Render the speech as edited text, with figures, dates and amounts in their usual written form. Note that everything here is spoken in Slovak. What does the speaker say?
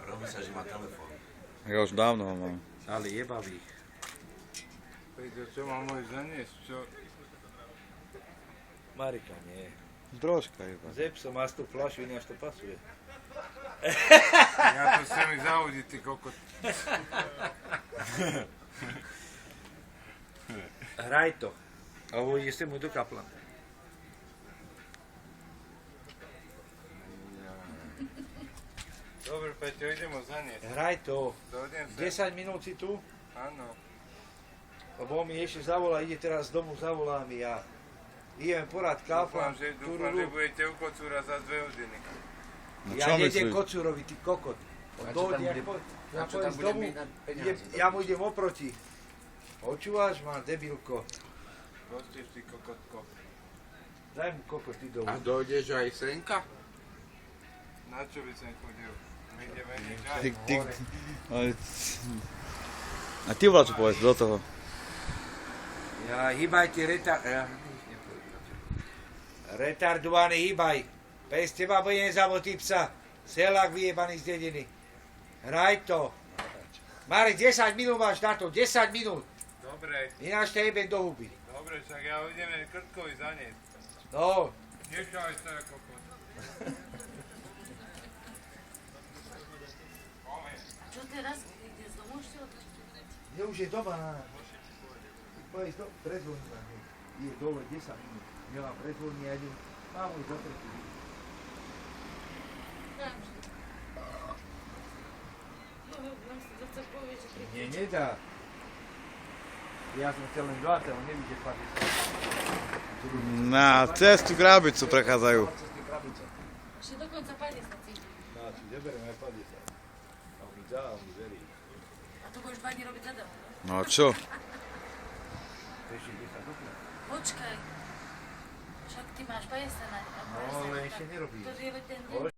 Robí sa, že má telefón. Ja už dávno ho mám. Ale jebavý. Peťo, čo mám môj zaniesť? Čo? Marika, nie. Troška iba. Zepso, máš tú fľašu, ináč to pasuje. Ja to chcem ich zahodiť, ty kokot. Hraj to. Alebo ideš mu do kapla. Dobre, Peťo, idem ho zaniesť. Hraj to. Dojdem sa. 10 minút si tu, Áno. lebo on mi ešte zavolá, ide teraz z domu, zavolá mi ja. Idem porad kafa. Dúfam, že budete u kocúra za 2 hodiny. No Ja čo nejdem myslíš? Kocúrovi, ty kokot. On A čo tam dojde, bude- ja a čo tam pôjdem z bude domu, mať na peniaze? ja mu idem oproti. Počúvaš ma, debilko. Postieš, ty kokotko. Daj mu kokot, ty do A dojdeš aj senka? Na čo by som chodil? My ideme nič Ty, aj. ty, ale- a ty volá čo povedz do toho. Ja, hýbajte, retardovaný, hýbaj. Bez teba budem zavotý psa. Selák vyjebaný z dediny. Hraj to. Marek, 10 minút máš na to, 10 minút. Dobre, Ináč ťa jebem do huby. dobre, však ja ideme Krtkovi zaniesť. No, Nešaj sa ako kokot. Čo teraz? Ide z domu ešte otočiť? ja už je doma. Poď to, prezvoní ma. Je dole 10 minút. Ja mám prezvoní, ja idem. Mám už zapretý. Dám si. Nám si to chce povedať, že keď... Nie, nedá. Ja som chcel len 20, on nevidie 50. Na cestu krabicu prechádzajú. Ešte dokonca 50 cíti. No, si neberiem aj 50. A on mi dá, on mi verí. A to budeš 2 dní robiť zadarmo, no? No a čo? Ešte 10 dokonca. Počkaj. Však ty máš 50 na ne. No, ale ešte nerobí. To je ten deň. Už?